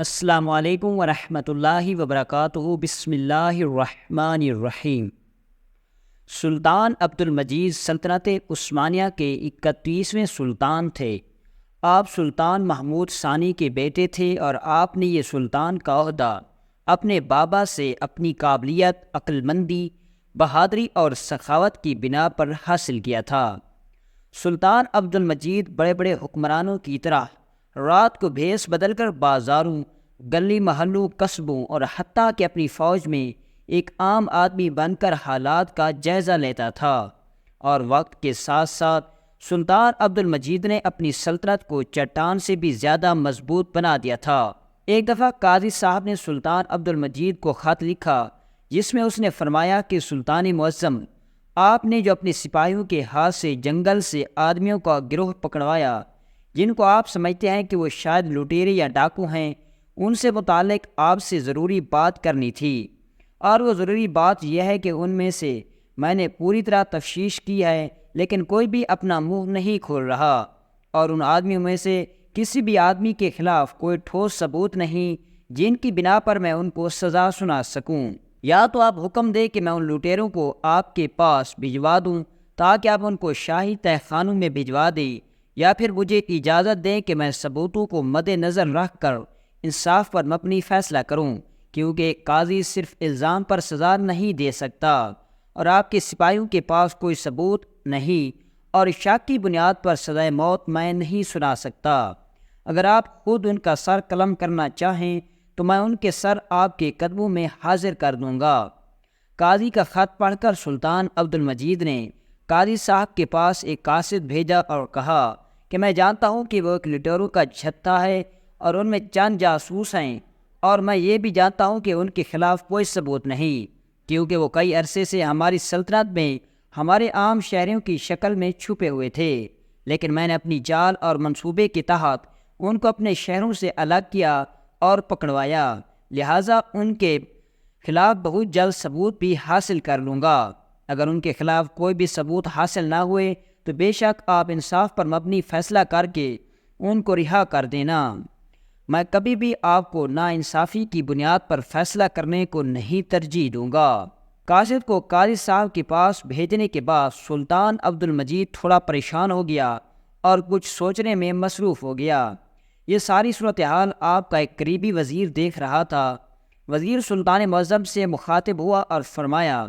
السلام علیکم ورحمۃ اللہ وبرکاتہ۔ بسم اللہ الرحمن الرحیم۔ سلطان عبد المجید سلطنت عثمانیہ کے 31ویں سلطان تھے۔ آپ سلطان محمود ثانی کے بیٹے تھے اور آپ نے یہ سلطان کا عہدہ اپنے بابا سے اپنی قابلیت، عقلمندی، بہادری اور سخاوت کی بنا پر حاصل کیا تھا۔ سلطان عبد المجید بڑے بڑے حکمرانوں کی طرح رات کو بھیس بدل کر بازاروں، گلی محلوں، قصبوں اور حتیٰ کہ اپنی فوج میں ایک عام آدمی بن کر حالات کا جائزہ لیتا تھا، اور وقت کے ساتھ ساتھ سلطان عبد المجید نے اپنی سلطنت کو چٹان سے بھی زیادہ مضبوط بنا دیا تھا۔ ایک دفعہ قاضی صاحب نے سلطان عبد المجید کو خط لکھا جس میں اس نے فرمایا کہ سلطان معظم، آپ نے جو اپنے سپاہیوں کے ہاتھ سے جنگل سے آدمیوں کا گروہ پکڑوایا جن کو آپ سمجھتے ہیں کہ وہ شاید لٹیرے یا ڈاکو ہیں، ان سے متعلق آپ سے ضروری بات کرنی تھی، اور وہ ضروری بات یہ ہے کہ ان میں سے میں نے پوری طرح تفتیش کی ہے لیکن کوئی بھی اپنا منہ نہیں کھول رہا، اور ان آدمیوں میں سے کسی بھی آدمی کے خلاف کوئی ٹھوس ثبوت نہیں جن کی بنا پر میں ان کو سزا سنا سکوں۔ یا تو آپ حکم دیں کہ میں ان لٹیروں کو آپ کے پاس بھجوا دوں تاکہ آپ ان کو شاہی تہہ خانوں میں بھجوا دیں، یا پھر مجھے اجازت دیں کہ میں ثبوتوں کو مد نظر رکھ کر انصاف پر مبنی فیصلہ کروں، کیونکہ ایک قاضی صرف الزام پر سزا نہیں دے سکتا، اور آپ کے سپاہیوں کے پاس کوئی ثبوت نہیں، اور شک کی بنیاد پر سزائے موت میں نہیں سنا سکتا۔ اگر آپ خود ان کا سر قلم کرنا چاہیں تو میں ان کے سر آپ کے قدموں میں حاضر کر دوں گا۔ قاضی کا خط پڑھ کر سلطان عبد المجید نے قاضی صاحب کے پاس ایک قاصد بھیجا اور کہا کہ میں جانتا ہوں کہ وہ ایک لٹیروں کا جھتھا ہے اور ان میں چند جاسوس ہیں، اور میں یہ بھی جانتا ہوں کہ ان کے خلاف کوئی ثبوت نہیں، کیونکہ وہ کئی عرصے سے ہماری سلطنت میں ہمارے عام شہریوں کی شکل میں چھپے ہوئے تھے، لیکن میں نے اپنی چال اور منصوبے کے تحت ان کو اپنے شہروں سے الگ کیا اور پکڑوایا، لہٰذا ان کے خلاف بہت جلد ثبوت بھی حاصل کر لوں گا۔ اگر ان کے خلاف کوئی بھی ثبوت حاصل نہ ہوئے تو بے شک آپ انصاف پر مبنی فیصلہ کر کے ان کو رہا کر دینا۔ میں کبھی بھی آپ کو ناانصافی کی بنیاد پر فیصلہ کرنے کو نہیں ترجیح دوں گا۔ قاصد کو قاضی صاحب کے پاس بھیجنے کے بعد سلطان عبد المجید تھوڑا پریشان ہو گیا اور کچھ سوچنے میں مصروف ہو گیا۔ یہ ساری صورتحال آپ کا ایک قریبی وزیر دیکھ رہا تھا۔ وزیر سلطان معظم سے مخاطب ہوا اور فرمایا،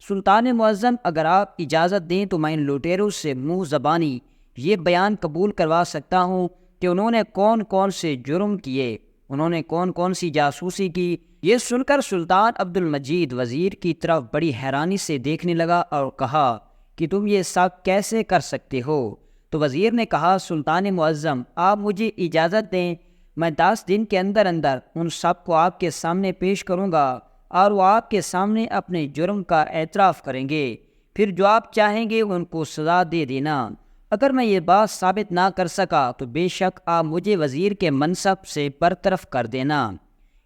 سلطان معظم، اگر آپ اجازت دیں تو میں ان لٹیروں سے منہ زبانی یہ بیان قبول کروا سکتا ہوں کہ انہوں نے کون کون سے جرم کیے، انہوں نے کون کون سی جاسوسی کی۔ یہ سن کر سلطان عبد المجید وزیر کی طرف بڑی حیرانی سے دیکھنے لگا اور کہا کہ تم یہ سب کیسے کر سکتے ہو؟ تو وزیر نے کہا، سلطان معظم، آپ مجھے اجازت دیں، میں 10 دن کے اندر اندر ان سب کو آپ کے سامنے پیش کروں گا اور وہ آپ کے سامنے اپنے جرم کا اعتراف کریں گے، پھر جو آپ چاہیں گے ان کو سزا دے دینا۔ اگر میں یہ بات ثابت نہ کر سکا تو بے شک آپ مجھے وزیر کے منصب سے برطرف کر دینا۔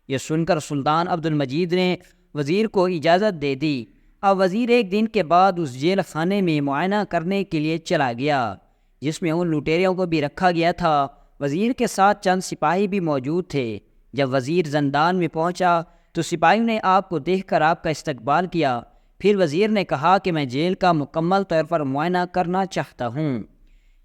یہ سن کر سلطان عبد المجید نے وزیر کو اجازت دے دی۔ اب وزیر ایک دن کے بعد اس جیل خانے میں معائنہ کرنے کے لیے چلا گیا جس میں ان لٹیریوں کو بھی رکھا گیا تھا۔ وزیر کے ساتھ چند سپاہی بھی موجود تھے۔ جب وزیر زندان میں پہنچا تو سپاہیوں نے آپ کو دیکھ کر آپ کا استقبال کیا۔ پھر وزیر نے کہا کہ میں جیل کا مکمل طور پر معائنہ کرنا چاہتا ہوں۔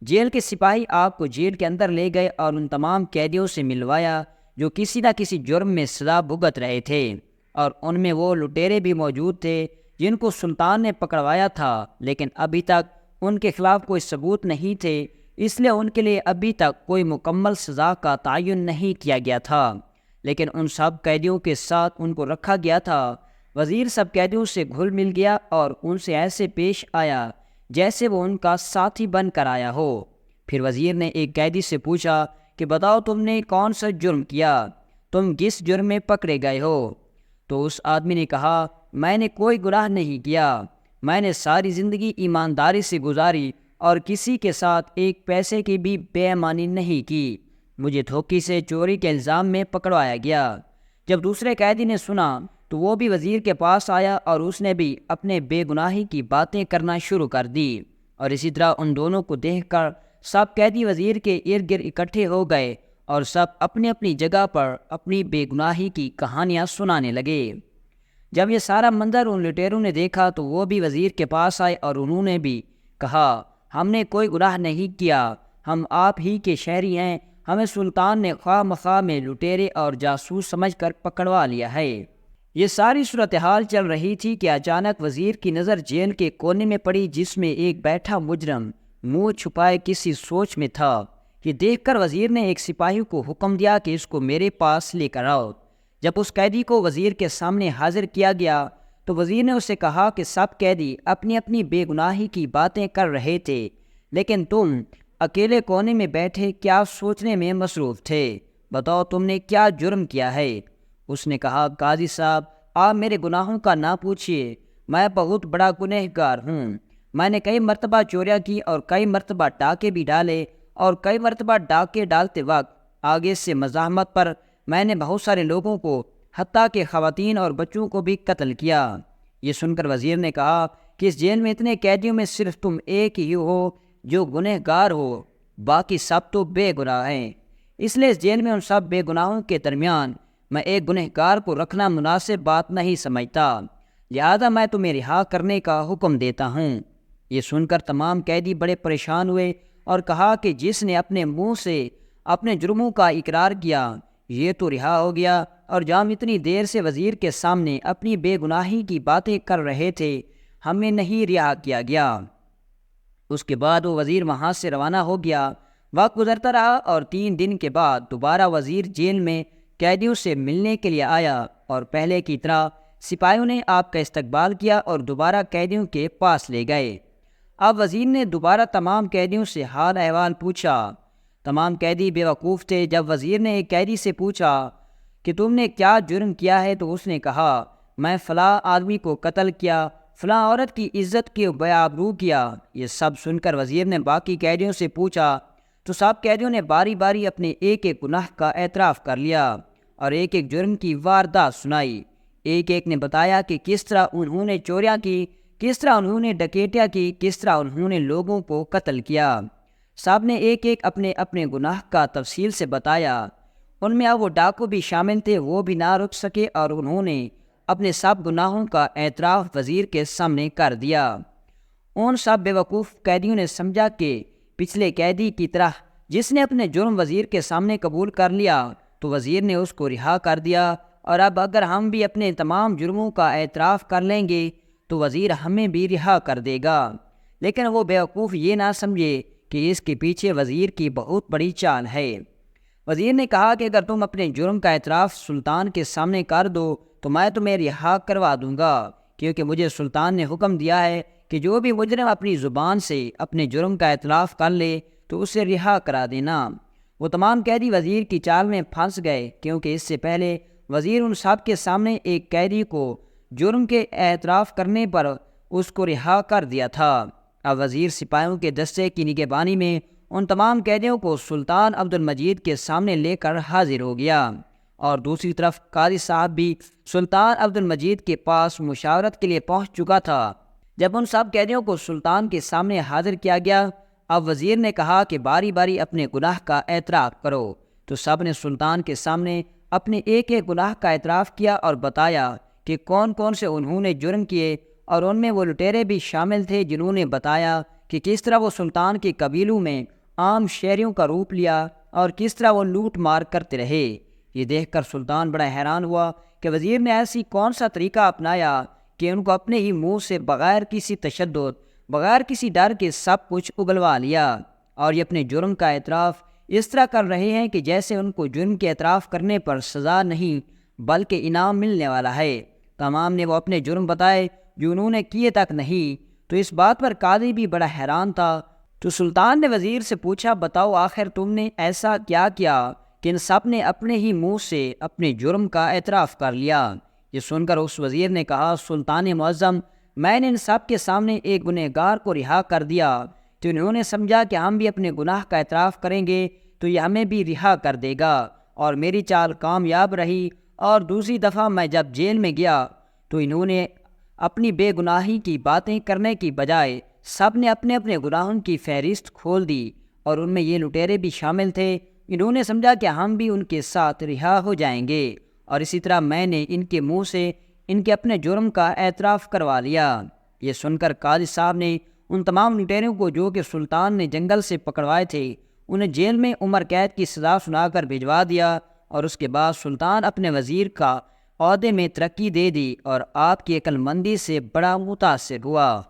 جیل کے سپاہی آپ کو جیل کے اندر لے گئے اور ان تمام قیدیوں سے ملوایا جو کسی نہ کسی جرم میں سزا بھگت رہے تھے، اور ان میں وہ لٹیرے بھی موجود تھے جن کو سلطان نے پکڑوایا تھا، لیکن ابھی تک ان کے خلاف کوئی ثبوت نہیں تھے، اس لیے ان کے لیے ابھی تک کوئی مکمل سزا کا تعین نہیں کیا گیا تھا، لیکن ان سب قیدیوں کے ساتھ ان کو رکھا گیا تھا۔ وزیر سب قیدیوں سے گھل مل گیا اور ان سے ایسے پیش آیا جیسے وہ ان کا ساتھی بن کر آیا ہو۔ پھر وزیر نے ایک قیدی سے پوچھا کہ بتاؤ تم نے کون سا جرم کیا، تم کس جرم میں پکڑے گئے ہو؟ تو اس آدمی نے کہا، میں نے کوئی گناہ نہیں کیا، میں نے ساری زندگی ایمانداری سے گزاری اور کسی کے ساتھ ایک پیسے کی بھی بے ایمانی نہیں کی، مجھے دھوکے سے چوری کے الزام میں پکڑوایا گیا۔ جب دوسرے قیدی نے سنا تو وہ بھی وزیر کے پاس آیا اور اس نے بھی اپنے بے گناہی کی باتیں کرنا شروع کر دی، اور اسی طرح ان دونوں کو دیکھ کر سب قیدی وزیر کے ارد گرد اکٹھے ہو گئے اور سب اپنی اپنی جگہ پر اپنی بے گناہی کی کہانیاں سنانے لگے۔ جب یہ سارا منظر ان لٹیروں نے دیکھا تو وہ بھی وزیر کے پاس آئے اور انہوں نے بھی کہا، ہم نے کوئی گناہ نہیں کیا، ہم آپ ہی کے شہری ہیں، ہمیں سلطان نے خواہ مخواہ میں لٹیرے اور جاسوس سمجھ کر پکڑوا لیا ہے۔ یہ ساری صورتحال چل رہی تھی کہ اچانک وزیر کی نظر جیل کے کونے میں پڑی، جس میں ایک بیٹھا مجرم منہ چھپائے کسی سوچ میں تھا۔ یہ دیکھ کر وزیر نے ایک سپاہی کو حکم دیا کہ اس کو میرے پاس لے کر آؤ۔ جب اس قیدی کو وزیر کے سامنے حاضر کیا گیا تو وزیر نے اسے کہا کہ سب قیدی اپنی اپنی بے گناہی کی باتیں کر رہے تھے، لیکن تم اکیلے کونے میں بیٹھے کیا سوچنے میں مصروف تھے؟ بتاؤ تم نے کیا جرم کیا ہے؟ اس نے کہا، قاضی صاحب آپ میرے گناہوں کا نہ پوچھیے، میں بہت بڑا گنہگار ہوں۔ میں نے کئی مرتبہ چوریاں کی اور کئی مرتبہ ڈاکے بھی ڈالے، اور کئی مرتبہ ڈاکے ڈالتے وقت آگے سے مزاحمت پر میں نے بہت سارے لوگوں کو، حتیٰ کہ خواتین اور بچوں کو بھی قتل کیا۔ یہ سن کر وزیر نے کہا کہ اس جیل میں اتنے قیدیوں میں صرف تم ایک ہی ہو جو گنہگار ہو، باقی سب تو بے گناہ ہیں، اس لیے اس جیل میں ان سب بے گناہوں کے درمیان میں ایک گنہگار کو رکھنا مناسب بات نہیں سمجھتا، لہذا میں تمہیں رہا کرنے کا حکم دیتا ہوں۔ یہ سن کر تمام قیدی بڑے پریشان ہوئے اور کہا کہ جس نے اپنے منہ سے اپنے جرموں کا اقرار کیا یہ تو رہا ہو گیا، اور جو ہم اتنی دیر سے وزیر کے سامنے اپنی بے گناہی کی باتیں کر رہے تھے ہمیں نہیں رہا کیا گیا۔ اس کے بعد وہ وزیر وہاں سے روانہ ہو گیا۔ وقت گزرتا رہا اور 3 دن کے بعد دوبارہ وزیر جیل میں قیدیوں سے ملنے کے لیے آیا، اور پہلے کی طرح سپاہیوں نے آپ کا استقبال کیا اور دوبارہ قیدیوں کے پاس لے گئے۔ اب وزیر نے دوبارہ تمام قیدیوں سے حال احوال پوچھا۔ تمام قیدی بے وقوف تھے۔ جب وزیر نے ایک قیدی سے پوچھا کہ تم نے کیا جرم کیا ہے تو اس نے کہا، میں فلاں آدمی کو قتل کیا، فلاں عورت کی عزت کی بے آبرو کیا۔ یہ سب سن کر وزیر نے باقی قیدیوں سے پوچھا تو سب قیدیوں نے باری باری اپنے ایک ایک گناہ کا اعتراف کر لیا اور ایک ایک جرم کی واردات سنائی۔ ایک ایک نے بتایا کہ کس طرح انہوں نے چوریاں کی، کس طرح انہوں نے ڈکیتیاں کی، کس طرح انہوں نے لوگوں کو قتل کیا۔ سب نے ایک ایک اپنے اپنے گناہ کا تفصیل سے بتایا۔ ان میں اب وہ ڈاکو بھی شامل تھے، وہ بھی نہ رک سکے اور انہوں نے اپنے سب گناہوں کا اعتراف وزیر کے سامنے کر دیا۔ ان سب بے وقوف قیدیوں نے سمجھا کہ پچھلے قیدی کی طرح جس نے اپنے جرم وزیر کے سامنے قبول کر لیا تو وزیر نے اس کو رہا کر دیا، اور اب اگر ہم بھی اپنے تمام جرموں کا اعتراف کر لیں گے تو وزیر ہمیں بھی رہا کر دے گا۔ لیکن وہ بے وقوف یہ نہ سمجھے کہ اس کے پیچھے وزیر کی بہت بڑی چال ہے۔ وزیر نے کہا کہ اگر تم اپنے جرم کا اعتراف سلطان کے سامنے کر دو تو میں تمہیں رہا کروا دوں گا، کیونکہ مجھے سلطان نے حکم دیا ہے کہ جو بھی مجرم اپنی زبان سے اپنے جرم کا اعتراف کر لے تو اسے رہا کرا دینا۔ وہ تمام قیدی وزیر کی چال میں پھنس گئے، کیونکہ اس سے پہلے وزیر ان سب کے سامنے ایک قیدی کو جرم کے اعتراف کرنے پر اس کو رہا کر دیا تھا۔ اب وزیر سپاہیوں کے دستے کی نگہبانی میں ان تمام قیدیوں کو سلطان عبد المجید کے سامنے لے کر حاضر ہو گیا، اور دوسری طرف قاضی صاحب بھی سلطان عبد المجید کے پاس مشاورت کے لیے پہنچ چکا تھا۔ جب ان سب قیدیوں کو سلطان کے سامنے حاضر کیا گیا، اب وزیر نے کہا کہ باری باری اپنے گناہ کا اعتراف کرو، تو سب نے سلطان کے سامنے اپنے ایک ایک گناہ کا اعتراف کیا اور بتایا کہ کون کون سے انہوں نے جرم کیے، اور ان میں وہ لٹیرے بھی شامل تھے جنہوں نے بتایا کہ کس طرح وہ سلطان کے قبیلوں میں عام شہریوں کا روپ لیا اور کس طرح وہ لوٹ مار کرتے رہے۔ یہ دیکھ کر سلطان بڑا حیران ہوا کہ وزیر نے ایسی کون سا طریقہ اپنایا کہ ان کو اپنے ہی منہ سے بغیر کسی تشدد، بغیر کسی ڈر کے سب کچھ اگلوا لیا، اور یہ اپنے جرم کا اعتراف اس طرح کر رہے ہیں کہ جیسے ان کو جرم کے اعتراف کرنے پر سزا نہیں بلکہ انعام ملنے والا ہے۔ تمام نے وہ اپنے جرم بتائے جو انہوں نے کیے تک نہیں، تو اس بات پر قاضی بھی بڑا حیران تھا۔ تو سلطان نے وزیر سے پوچھا، بتاؤ آخر تم نے ایسا کیا کیا کہ ان سب نے اپنے ہی منہ سے اپنے جرم کا اعتراف کر لیا؟ یہ سن کر اس وزیر نے کہا، سلطان معظم، میں نے ان سب کے سامنے ایک گنہگار کو رہا کر دیا، تو انہوں نے سمجھا کہ ہم بھی اپنے گناہ کا اعتراف کریں گے تو یہ ہمیں بھی رہا کر دے گا، اور میری چال کامیاب رہی۔ اور دوسری دفعہ میں جب جیل میں گیا تو انہوں نے اپنی بے گناہی کی باتیں کرنے کی بجائے سب نے اپنے اپنے گناہوں کی فہرست کھول دی، اور ان میں یہ لٹیرے بھی شامل تھے۔ انہوں نے سمجھا کہ ہم بھی ان کے ساتھ رہا ہو جائیں گے، اور اسی طرح میں نے ان کے منہ سے ان کے اپنے جرم کا اعتراف کروا لیا۔ یہ سن کر قاضی صاحب نے ان تمام لٹیروں کو جو کہ سلطان نے جنگل سے پکڑوائے تھے انہیں جیل میں عمر قید کی سزا سنا کر بھجوا دیا، اور اس کے بعد سلطان اپنے وزیر کا عہدے میں ترقی دے دی اور آپ کی عقل مندی سے بڑا متاثر ہوا۔